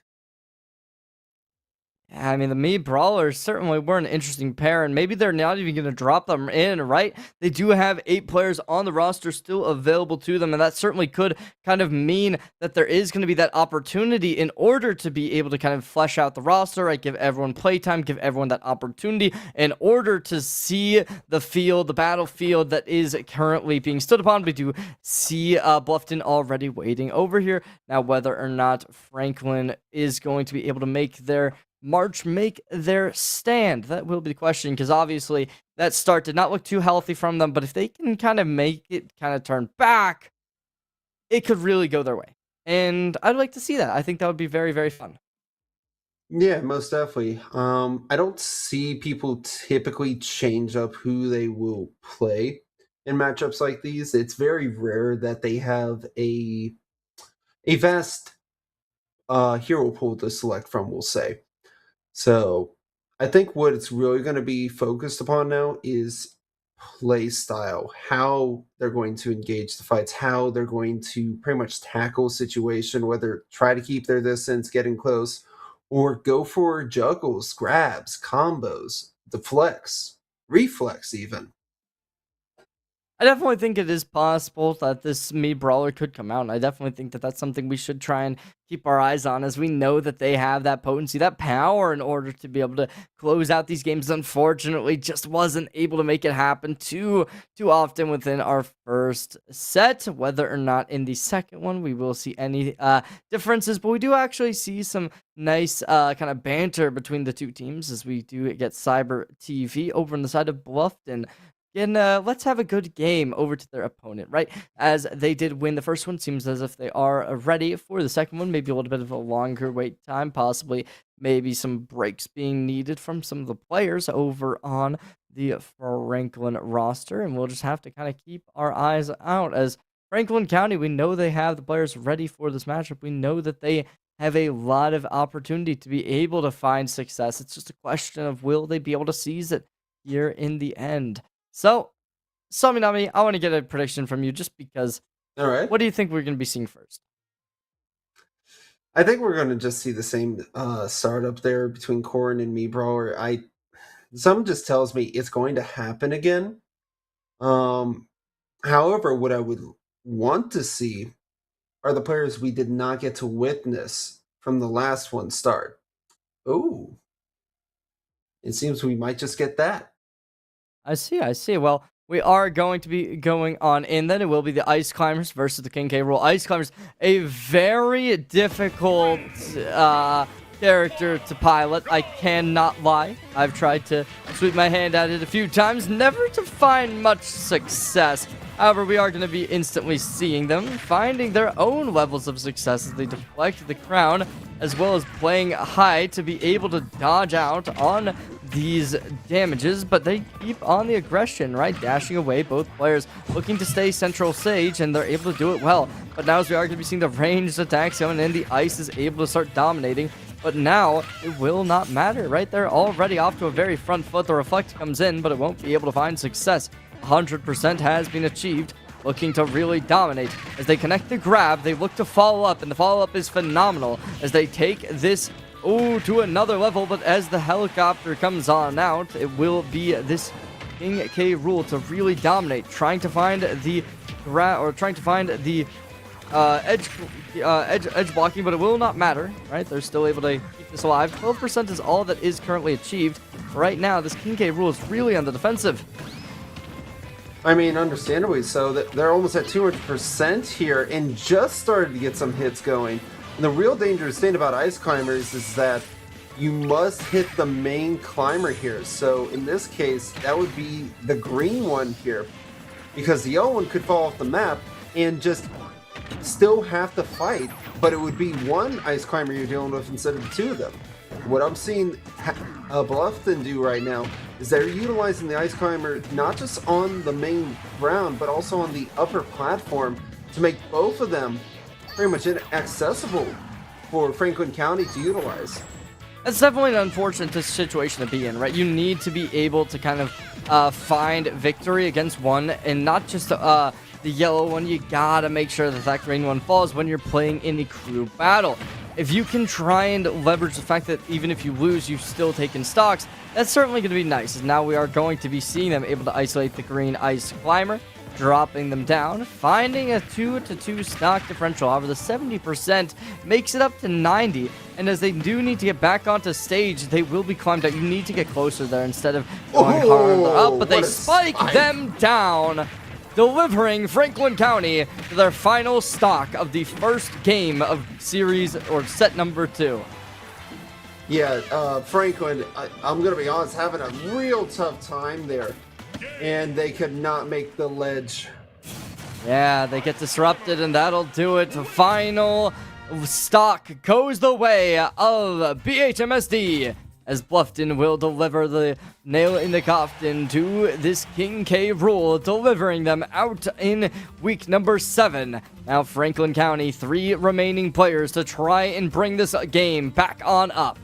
Yeah, I mean, the Mii Brawlers certainly were an interesting pair, and maybe they're not even going to drop them in, right? They do have 8 players on the roster still available to them, and that certainly could kind of mean that there is going to be that opportunity in order to be able to kind of flesh out the roster, right? Give everyone playtime, give everyone that opportunity in order to see the field, the battlefield that is currently being stood upon. We do see Bluffton already waiting over here. Now, whether or not Franklin is going to be able to make their march, make their stand, that will be the question, because obviously that start did not look too healthy from them, but if they can kind of make it kind of turn back, it could really go their way, and I'd like to see that. I think that would be very, very fun. Yeah, most definitely. I don't see people typically change up who they will play in matchups like these. It's very rare that they have a vast hero pool to select from, we'll say. So I think what it's really going to be focused upon now is play style, how they're going to engage the fights, how they're going to pretty much tackle a situation, whether try to keep their distance, getting close, or go for juggles, grabs, combos, deflects, reflex even. I definitely think it is possible that this Mii Brawler could come out, and I definitely think that that's something we should try and keep our eyes on, as we know that they have that potency, that power in order to be able to close out these games. Unfortunately, just wasn't able to make it happen too often within our first set. Whether or not in the second one we will see any differences, but we do actually see some nice kind of banter between the two teams, as we do get Cyber TV over on the side of Bluffton. And let's have a good game over to their opponent, right? As they did win the first one, seems as if they are ready for the second one. Maybe a little bit of a longer wait time, possibly maybe some breaks being needed from some of the players over on the Franklin roster. And we'll just have to kind of keep our eyes out, as Franklin County, we know they have the players ready for this matchup. We know that they have a lot of opportunity to be able to find success. It's just a question of, will they be able to seize it here in the end? So, Saminami, I want to get a prediction from you, just because. All right. What do you think we're going to be seeing first? I think we're going to just see the same startup there between Corrin and Mii Brawler. Some just tells me it's going to happen again. However, what I would want to see are the players we did not get to witness from the last one start. Oh, it seems we might just get that. I see. Well, we are going to be going on in, then it will be the Ice Climbers versus the King K. Roll. Ice Climbers, a very difficult character to pilot. I cannot lie. I've tried to sweep my hand at it a few times, never to find much success. However, we are going to be instantly seeing them finding their own levels of success as they deflect the crown, as well as playing high to be able to dodge out on these damages, but they keep on the aggression, right? Dashing away, both players looking to stay central stage, and they're able to do it well. But now, as we are going to be seeing the ranged attacks coming in, the ice is able to start dominating. But now, it will not matter, right? They're already off to a very front foot. The reflect comes in, but it won't be able to find success. 100% has been achieved, looking to really dominate. As they connect the grab, they look to follow up, and the follow-up is phenomenal as they take this to another level. But as the helicopter comes on out, it will be this King K rule to really dominate, trying to find the edge blocking, but it will not matter, right? They're still able to keep this alive. 12% is all that is currently achieved. Right now, this King K rule is really on the defensive. I mean, understandably so. That they're almost at 200% here and just started to get some hits going. And the real dangerous thing about ice climbers is that you must hit the main climber here. So in this case, that would be the green one here, because the yellow one could fall off the map and just still have to fight, but it would be one ice climber you're dealing with instead of two of them. What I'm seeing Bluffton do right now is they're utilizing the ice climber not just on the main ground, but also on the upper platform to make both of them pretty much inaccessible for Franklin County to utilize. That's definitely an unfortunate situation to be in, right? You need to be able to kind of find victory against one, and not just the yellow one. You gotta make sure that that green one falls when you're playing in a crew battle. If you can try and leverage the fact that even if you lose, you've still taken stocks, that's certainly going to be nice. As now we are going to be seeing them able to isolate the green ice climber, dropping them down, finding a 2-to-2 stock differential. However, the 70% makes it up to 90, and as they do need to get back onto stage, they will be climbed out. You need to get closer there instead of going harder up, but they spike them down, delivering Franklin County to their final stock of the first game of series or set number 2. Yeah, Franklin, I'm going to be honest, having a real tough time there. And they could not make the ledge. Yeah, they get disrupted, and that'll do it. The final stock goes the way of BHMSD, as Bluffton will deliver the nail in the coffin to this King K rule, delivering them out in week number 7. Now Franklin County, 3 remaining players to try and bring this game back on up.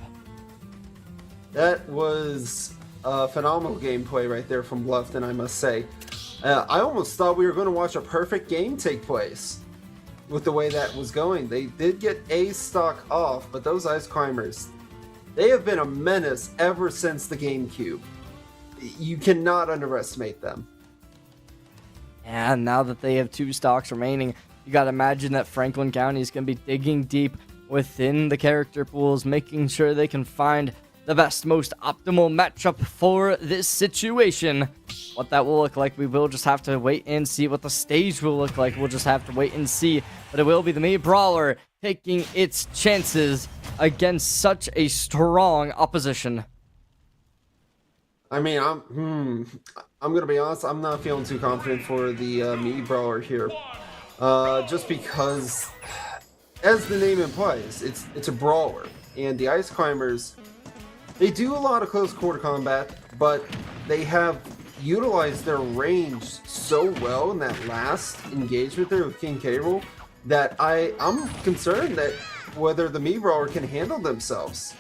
That was phenomenal gameplay right there from Bluffton, I must say. I almost thought we were going to watch a perfect game take place with the way that was going. They did get a stock off, but those ice climbers, they have been a menace ever since the GameCube. You cannot underestimate them. And now that they have 2 stocks remaining, you gotta imagine that Franklin County is going to be digging deep within the character pools, making sure they can find the best, most optimal matchup for this situation. What that will look like, we will just have to wait and see. What the stage will look like, we'll just have to wait and see. But it will be the Mii Brawler taking its chances against such a strong opposition. I mean, I'm gonna be honest, I'm not feeling too confident for the Mii Brawler here. Just because, as the name implies, it's a brawler. And the ice climbers, they do a lot of close quarter combat, but they have utilized their range so well in that last engagement there with King K. Rool that I'm concerned that whether the Mii Brawler can handle themselves.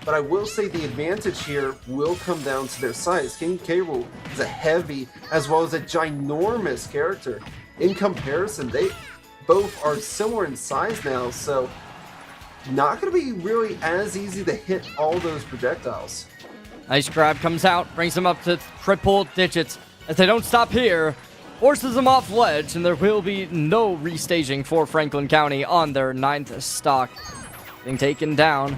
But I will say the advantage here will come down to their size. King K. Rool is a heavy as well as a ginormous character. In comparison, they both are similar in size now, so not going to be really as easy to hit all those projectiles. Nice grab comes out, brings them up to triple digits. As they don't stop here, forces them off ledge, and there will be no restaging for Franklin County on their 9th stock. Being taken down,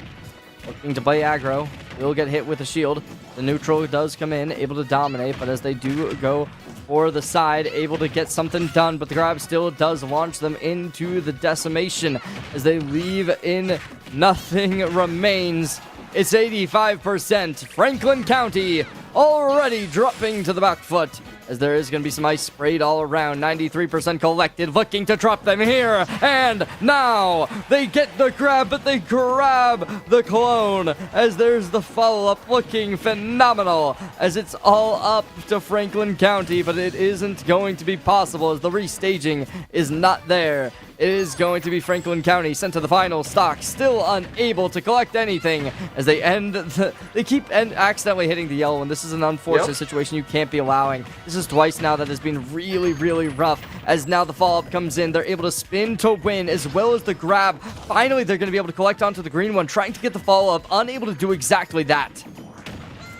looking to play aggro, will get hit with a shield. The neutral does come in, able to dominate, but as they do go for the side, able to get something done, but the grab still does launch them into the decimation as they leave in nothing remains. It's 85%. Franklin County already dropping to the back foot, as there is going to be some ice sprayed all around. 93% collected, looking to drop them here, and now they get the grab, but they grab the clone, as there's the follow-up looking phenomenal, as it's all up to Franklin County, but it isn't going to be possible as the restaging is not there. It is going to be Franklin County sent to the final stock, still unable to collect anything as they keep accidentally hitting the yellow, and this is an unfortunate situation you can't be allowing. This is twice now that has been really, really rough, as now the follow-up comes in. They're able to spin to win, as well as the grab. Finally, they're going to be able to collect onto the green one, trying to get the follow-up, unable to do exactly that.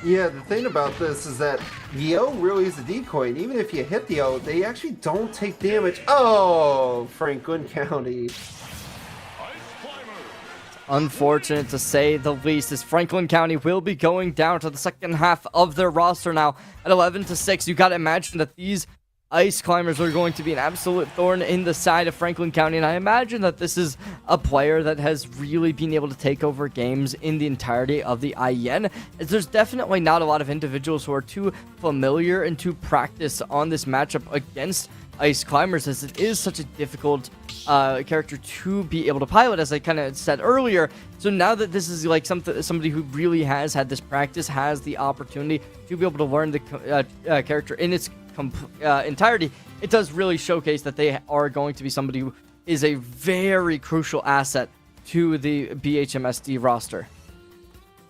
Yeah, the thing about this is that the O really is a decoy, and even if you hit the O, they actually don't take damage. Oh, Franklin County. Unfortunate to say the least, as Franklin County will be going down to the second half of their roster now at 11-6. You gotta imagine that these ice climbers are going to be an absolute thorn in the side of Franklin County, and I imagine that this is a player that has really been able to take over games in the entirety of the IHSEN, as there's definitely not a lot of individuals who are too familiar and too practiced on this matchup against ice climbers, as it is such a difficult character to be able to pilot, as I kind of said earlier. So now that this is like somebody who really has had this practice, has the opportunity to be able to learn the character in its entirety, it does really showcase that they are going to be somebody who is a very crucial asset to the BHMSD roster.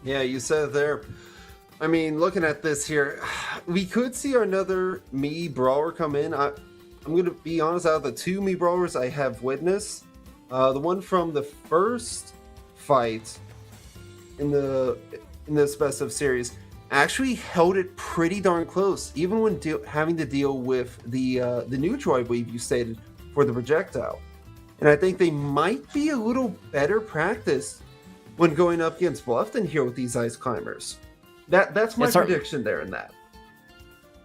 Yeah, you said it there. I mean, looking at this here, we could see another Mii brawler come in. I'm going to be honest, out of the two Mii brawlers I have witnessed, the one from the first fight in this best of series actually held it pretty darn close, even when having to deal with the neutral, I believe you stated, for the projectile. And I think they might be a little better practiced when going up against Bluffton here with these ice climbers. That's my prediction there in that.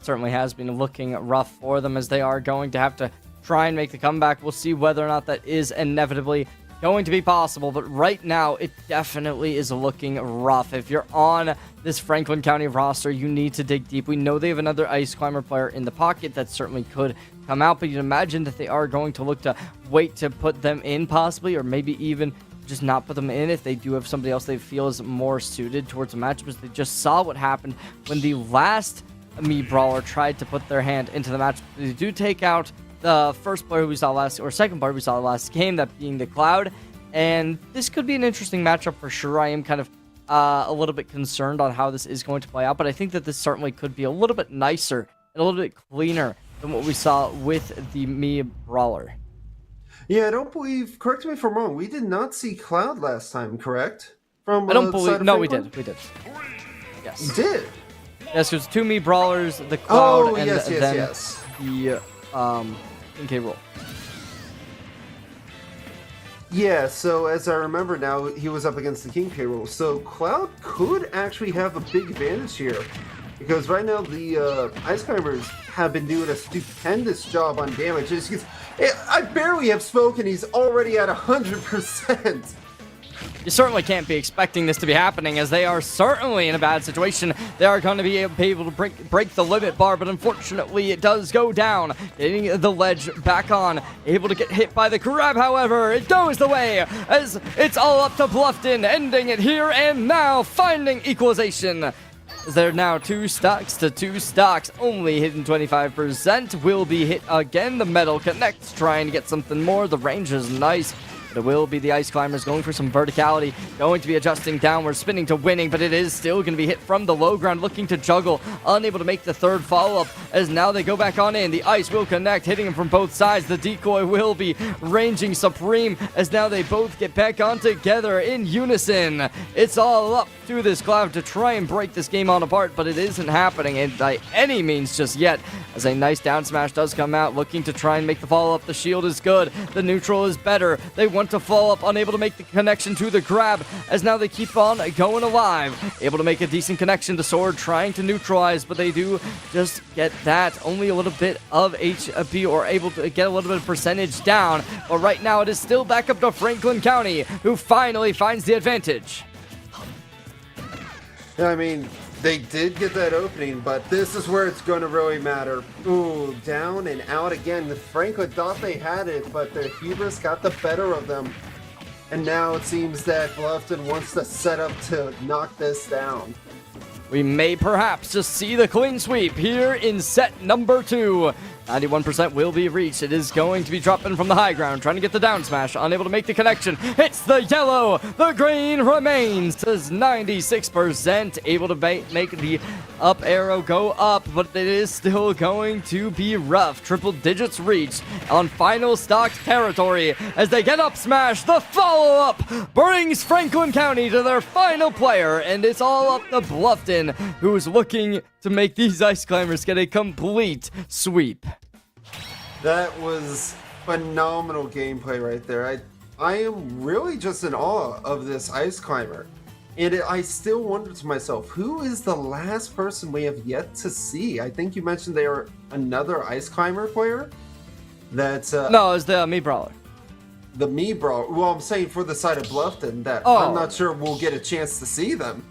Certainly has been looking rough for them, as they are going to have to try and make the comeback. We'll see whether or not that is inevitably going to be possible, but right now it definitely is looking rough. If you're on this Franklin County roster, you need to dig deep. We know they have another ice climber player in the pocket that certainly could come out, but you'd imagine that they are going to look to wait to put them in possibly, or maybe even just not put them in if they do have somebody else they feel is more suited towards the matchup, as they just saw what happened when the last Mii brawler tried to put their hand into the match. They do take out the first player we saw last, or second player we saw last game, that being the Cloud, and this could be an interesting matchup for sure. I am kind of a little bit concerned on how this is going to play out, but I think that this certainly could be a little bit nicer and a little bit cleaner than what we saw with the Mii brawler. Yeah, I don't believe, correct me if I'm wrong, we did not see Cloud last time, correct? I don't believe, no, we did. Yes. You did? Yes, there's two Mii brawlers, the Cloud, and yes, then yes. the K roll. Yeah, so as I remember now, he was up against the King K roll. So Cloud could actually have a big advantage here, because right now the Ice Climbers have been doing a stupendous job on damage. I barely have spoken, he's already at 100%. You certainly can't be expecting this to be happening, as they are certainly in a bad situation. They are going to be able to break the limit bar, but unfortunately it does go down. Getting the ledge back on, able to get hit by the grab, however, it goes the way, as it's all up to Bluffton, ending it here and now, finding equalization. As they're now 2 stocks to 2 stocks, only hitting 25%, will be hit again. The metal connects, trying to get something more. The range is nice. But it will be the Ice Climbers going for some verticality, going to be adjusting downward, spinning to winning, but it is still going to be hit from the low ground, looking to juggle, unable to make the third follow-up, as now they go back on in. The ice will connect, hitting him from both sides. The decoy will be ranging supreme, as now they both get back on together in unison. It's all up to this Cloud to try and break this game on apart, but it isn't happening by any means just yet, as a nice down smash does come out, looking to try and make the follow-up. The shield is good, the neutral is better. They want to follow up, unable to make the connection to the grab, as now they keep on going alive, able to make a decent connection to sword, trying to neutralize, but they do just get that, only a little bit of HP, or able to get a little bit of percentage down, but right now it is still back up to Franklin County, who finally finds the advantage. Yeah, I mean, They did get that opening, but this is where it's going to really matter. Ooh, down and out again. Franklin thought they had it, but their hubris got the better of them. And now it seems that Bluffton wants to set up to knock this down. We may perhaps just see the clean sweep here in set number 2. 91% will be reached. It is going to be dropping from the high ground, trying to get the down smash, unable to make the connection. It's the yellow. The green remains. Says 96%, able to make the up arrow go up, but it is still going to be rough. Triple digits reached on final stock territory as they get up smash. The follow-up brings Franklin County to their final player, and it's all up to Bluffton, who is looking to make these Ice Climbers get a complete sweep. That was phenomenal gameplay right there. I am really just in awe of this Ice Climber. And I still wonder to myself, who is the last person we have yet to see? I think you mentioned they are another Ice Climber player? That's no, it's the Mii Brawler. The Mii Brawler. Well, I'm saying for the side of Bluffton that I'm not sure we'll get a chance to see them.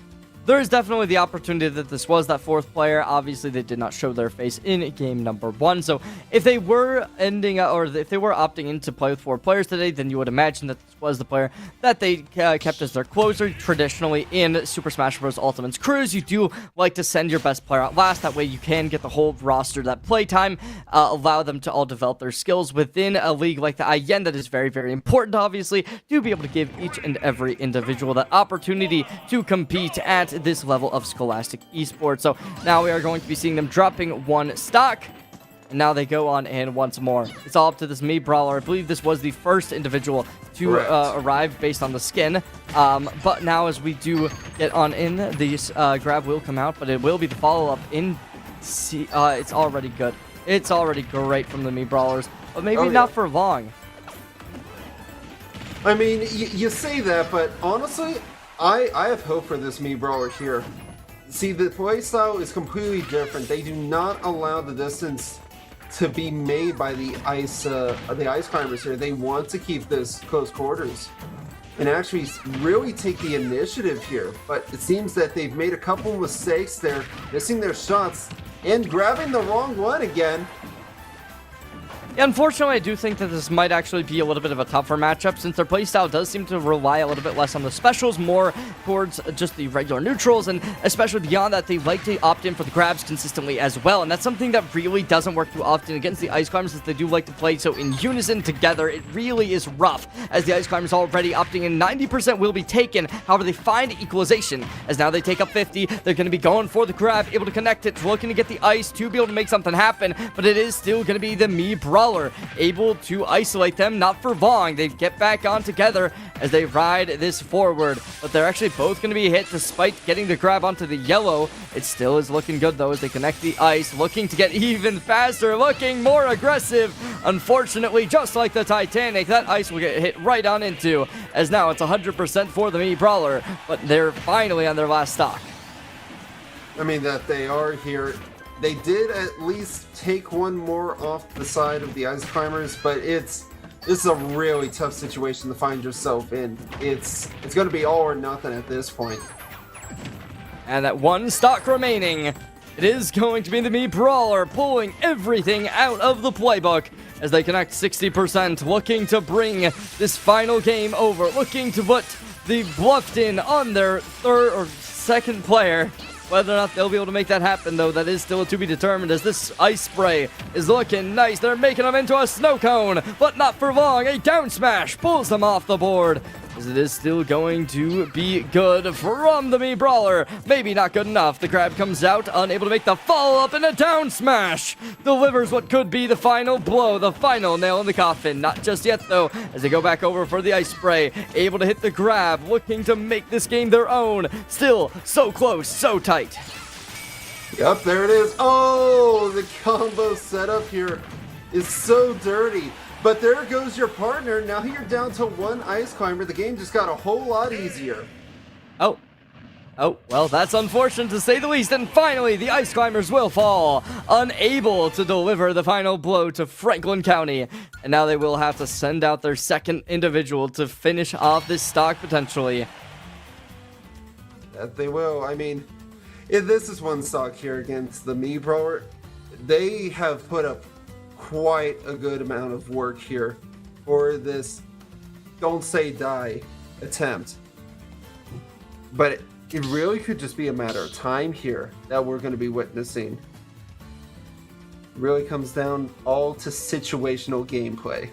There is definitely the opportunity that this was that 4th player. Obviously, they did not show their face in game number 1. So if they were if they were opting in to play with 4 players today, then you would imagine that this was the player that they kept as their closer. Traditionally, in Super Smash Bros. Ultimate's crews, you do like to send your best player out last. That way, you can get the whole roster that playtime, allow them to all develop their skills within a league like the IHSEN. That is very, very important, obviously, to be able to give each and every individual that opportunity to compete at this level of Scholastic Esports. So now we are going to be seeing them dropping 1 stock, and now they go on in once more. It's all up to this Mii Brawler. I believe this was the first individual to arrive based on the skin, but now as we do get on in, this grab will come out, but it will be the follow-up in it's already good. It's already great from the Mii Brawlers, but maybe not for long. I mean, you say that, but honestly, I have hope for this Mii Brawler here. See, the playstyle is completely different. They do not allow the distance to be made by the ice climbers here. They want to keep this close quarters and actually really take the initiative here. But it seems that they've made a couple mistakes there, missing their shots and grabbing the wrong one again. Yeah, unfortunately, I do think that this might actually be a little bit of a tougher matchup, since their playstyle does seem to rely a little bit less on the specials, more towards just the regular neutrals, and especially beyond that, they like to opt in for the grabs consistently as well, and that's something that really doesn't work too often against the Ice Climbers, since they do like to play so in unison together. It really is rough, as the Ice Climbers already opting in. 90% will be taken, however, they find equalization, as now they take up 50, they're going to be going for the grab, able to connect it, looking to get the ice to be able to make something happen, but it is still going to be the Mii Brawler able to isolate them, not for long. They get back on together as they ride this forward, but they're actually both going to be hit despite getting the grab onto the yellow. It still is looking good though as they connect the ice, looking to get even faster, looking more aggressive. Unfortunately, just like the Titanic, that ice will get hit right on into, as now it's 100% for the Mii Brawler, but they're finally on their last stock. I mean, that they are here. They did at least take one more off the side of the Ice Climbers, but it's a really tough situation to find yourself in. It's going to be all or nothing at this point. And that 1 stock remaining, it is going to be the Mii Brawler pulling everything out of the playbook as they connect 60%, looking to bring this final game over, looking to put the Bluffton on their 3rd or 2nd player. Whether or not they'll be able to make that happen, though, that is still to be determined, as this ice spray is looking nice. They're making them into a snow cone, but not for long. A down smash pulls them off the board, as it is still going to be good from the Mii Brawler. Maybe not good enough. The grab comes out, unable to make the follow-up, and a down smash delivers what could be the final blow, the final nail in the coffin. Not just yet, though, as they go back over for the ice spray, able to hit the grab, looking to make this game their own. Still so close, so tight. Yep, there it is. Oh, the combo setup here is so dirty. But there goes your partner. Now you're down to 1 Ice Climber. The game just got a whole lot easier. Oh, well, that's unfortunate to say the least. And finally, the Ice Climbers will fall, unable to deliver the final blow to Franklin County. And now they will have to send out their 2nd individual to finish off this stock potentially. That they will. I mean, This is one stock here against the Me Brawler. They have put up quite a good amount of work here for this don't say die attempt. But it really could just be a matter of time here that we're going to be witnessing. It really comes down all to situational gameplay.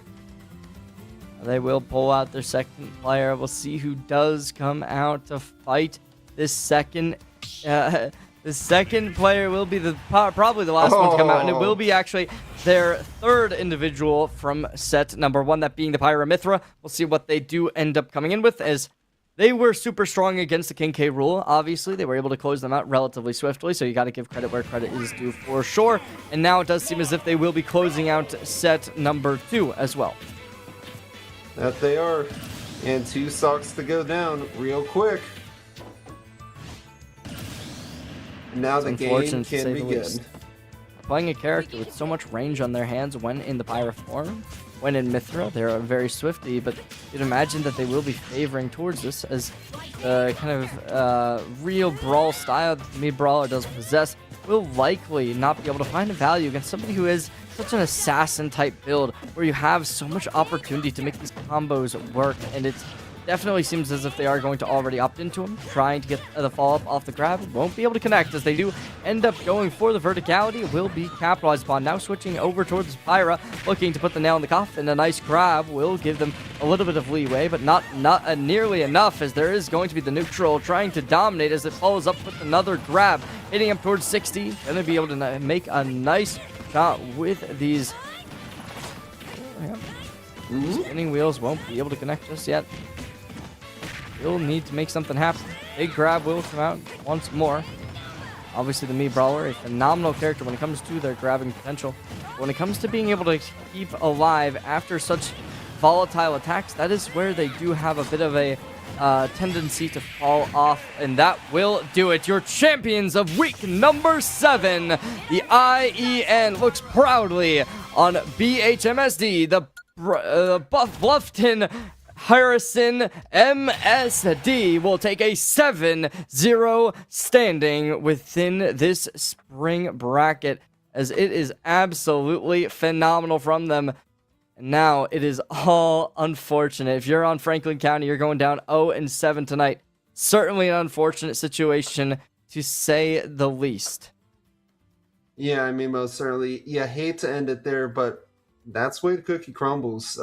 They will pull out their second player. We'll see who does come out to fight this second. The second player will be probably the last one to come out, and it will be actually their third individual from set number 1, that being the Pyramithra. We'll see what they do end up coming in with, as they were super strong against the King K rule. Obviously, they were able to close them out relatively swiftly, so you got to give credit where credit is due for sure. And now it does seem as if they will be closing out set number 2 as well. That they are. And 2 stocks to go down real quick. Now the game can begin. Playing a character with so much range on their hands when in the Pyra form, when in Mithra, they're very swifty, but you'd imagine that they will be favoring towards this, as the kind of real brawl style that the Mid Brawler does possess will likely not be able to find a value against somebody who is such an assassin type build, where you have so much opportunity to make these combos work, and it definitely seems as if they are going to already opt into them, trying to get the follow-up off the grab. Won't be able to connect, as they do end up going for the verticality. Will be capitalized upon. Now switching over towards Pyra, looking to put the nail in the coffin. A nice grab will give them a little bit of leeway, but not nearly enough, as there is going to be the neutral trying to dominate as it follows up with another grab, hitting up towards 60. Going to be able to make a nice shot with these spinning wheels. Won't be able to connect just yet. Will need to make something happen. Big grab will come out once more. Obviously, the Me Brawler, a phenomenal character when it comes to their grabbing potential. When it comes to being able to keep alive after such volatile attacks, that is where they do have a bit of a tendency to fall off, and that will do it. Your champions of week number 7, the IEN, looks proudly on BHMSD, the Bluffton-Harrison MSD will take a 7-0 standing within this spring bracket, as it is absolutely phenomenal from them. And now it is all unfortunate. If you're on Franklin County, you're going down 0-7 tonight. Certainly an unfortunate situation, to say the least. Yeah, I mean, most certainly. Yeah, hate to end it there, but that's the way the cookie crumbles.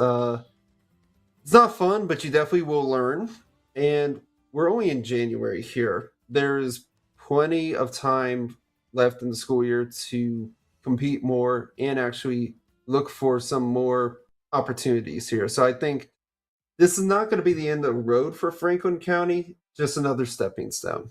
It's not fun, but you definitely will learn. And we're only in January here. There's plenty of time left in the school year to compete more and actually look for some more opportunities here. So I think this is not going to be the end of the road for Franklin County, just another stepping stone.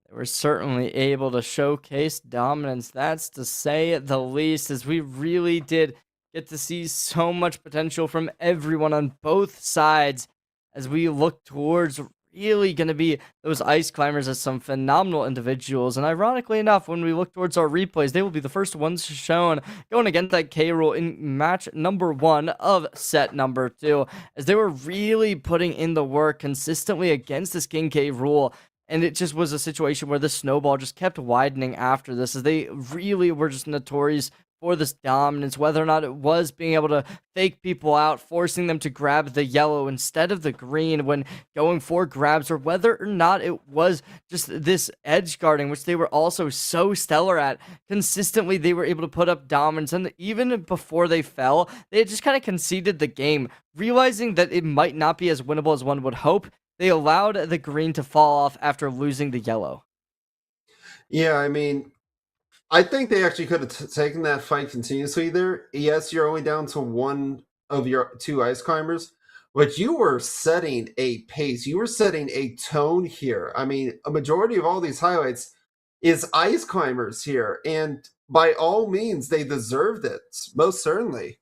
They were certainly able to showcase dominance, that's to say the least, as we really did get to see so much potential from everyone on both sides, as we look towards really going to be those ice climbers as some phenomenal individuals. And ironically enough, when we look towards our replays, they will be the first ones shown going against that K rule in match number 1 of set number 2, as they were really putting in the work consistently against this King K rule. And it just was a situation where the snowball just kept widening after this, as they really were just notorious for this dominance, whether or not it was being able to fake people out, forcing them to grab the yellow instead of the green when going for grabs, or whether or not it was just this edge guarding, which they were also so stellar at. Consistently, they were able to put up dominance, and even before they fell, they just kind of conceded the game, realizing that it might not be as winnable as one would hope. They allowed the green to fall off after losing the yellow. Yeah, I mean, I think they actually could have taken that fight continuously there. Yes, you're only down to one of your 2 ice climbers, but you were setting a pace. You were setting a tone here. I mean, a majority of all these highlights is ice climbers here, and by all means, they deserved it, most certainly.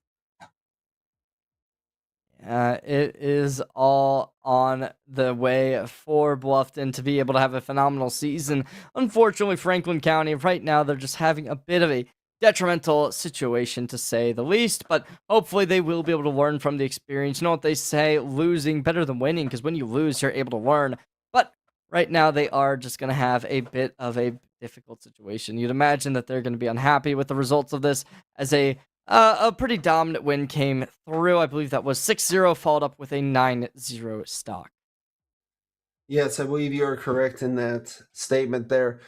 It is all on the way for Bluffton to be able to have a phenomenal season. Unfortunately, Franklin County, right now, they're just having a bit of a detrimental situation, to say the least, but hopefully they will be able to learn from the experience. You know what they say, losing better than winning, because when you lose, you're able to learn. But right now they are just going to have a bit of a difficult situation. You'd imagine that they're going to be unhappy with the results of this, as a pretty dominant win came through. I believe that was 6-0, followed up with a 9-0 stock. Yes, I believe you are correct in that statement there.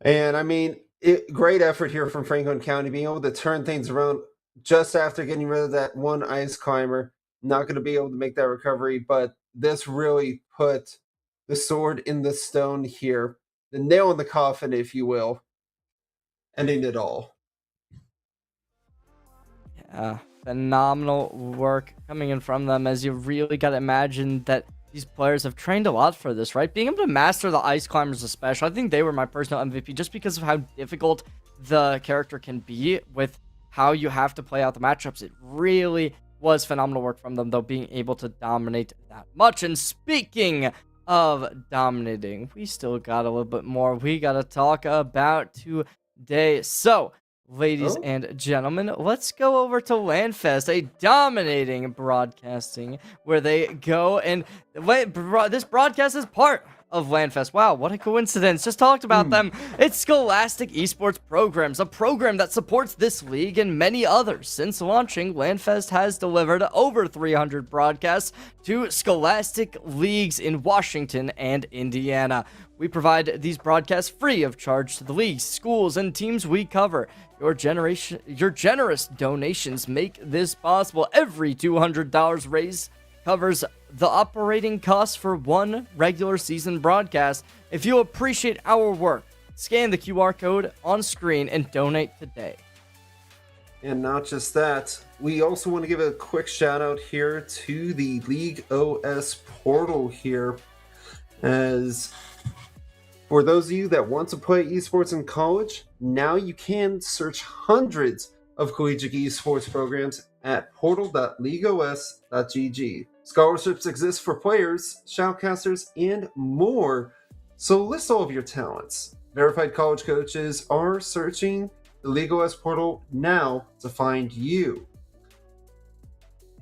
And I mean, great effort here from Franklin County, being able to turn things around just after getting rid of that one ice climber. Not going to be able to make that recovery, but this really put the sword in the stone here, the nail in the coffin, if you will, ending it all. Yeah, phenomenal work coming in from them, as you really got to imagine that these players have trained a lot for this, right? Being able to master the ice climbers especially, I think they were my personal MVP just because of how difficult the character can be with how you have to play out the matchups. It really was phenomenal work from them, though, being able to dominate that much. And speaking of dominating, we still got a little bit more we got to talk about today. So, ladies and gentlemen, let's go over to LANFest, a dominating broadcasting where they go and this broadcast is part of LANFest. Wow, what a coincidence. Just talked about them. It's Scholastic Esports Programs, a program that supports this league and many others. Since launching, LANFest has delivered over 300 broadcasts to Scholastic leagues in Washington and Indiana. We provide these broadcasts free of charge to the leagues, schools, and teams we cover. Your generous donations make this possible. Every $200 raised covers the operating costs for one regular season broadcast. If you appreciate our work, scan the QR code on screen and donate today. And not just that, we also want to give a quick shout out here to the League OS portal here, as for those of you that want to play esports in college, now you can search hundreds of collegiate esports programs at portal.leagueos.gg. Scholarships exist for players, shoutcasters, and more, so list all of your talents. Verified college coaches are searching the League OS portal now to find you.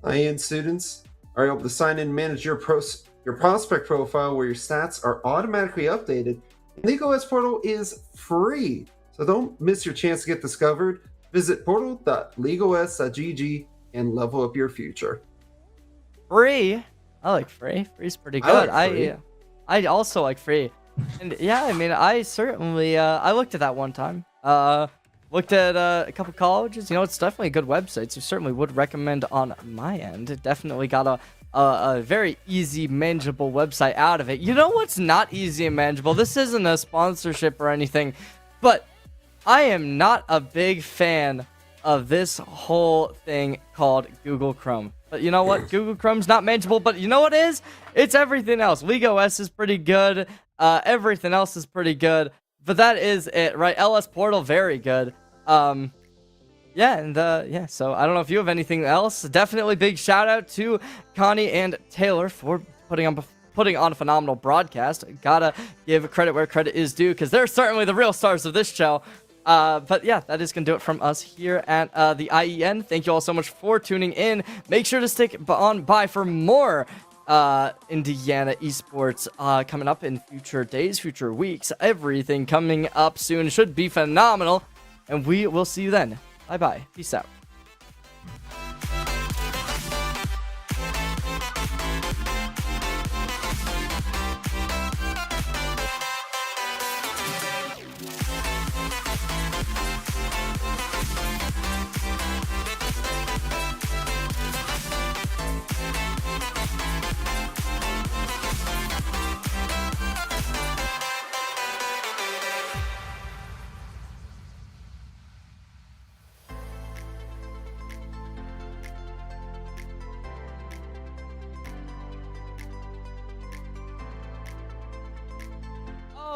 IHSEN students are able to sign in and manage your prospect profile, where your stats are automatically updated. League OS portal is free, so don't miss your chance to get discovered. Visit portal.leagueos.gg and level up your future. Free? I like free. Free's pretty good. I also like free. And yeah, I mean, I certainly I looked at that one time. Looked at a couple colleges. You know, it's definitely a good website, so certainly would recommend on my end. It definitely got a very easy, manageable website out of it. You know what's not easy and manageable? This isn't a sponsorship or anything, but I am not a big fan of this whole thing called Google Chrome. But you know what? Google Chrome's not manageable, but you know what is? It's everything else. League OS is pretty good. Everything else is pretty good. But that is it, right? LS Portal, very good. Yeah, so I don't know if you have anything else. Definitely big shout out to Connie and Taylor for putting on a phenomenal broadcast. Gotta give credit where credit is due, because they're certainly the real stars of this show. But yeah, that is going to do it from us here at the IEN. Thank you all so much for tuning in. Make sure to stick on by for more Indiana esports coming up in future days, future weeks. Everything coming up soon should be phenomenal. And we will see you then. Bye-bye. Peace out.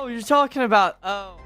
Oh, you're talking about... Oh.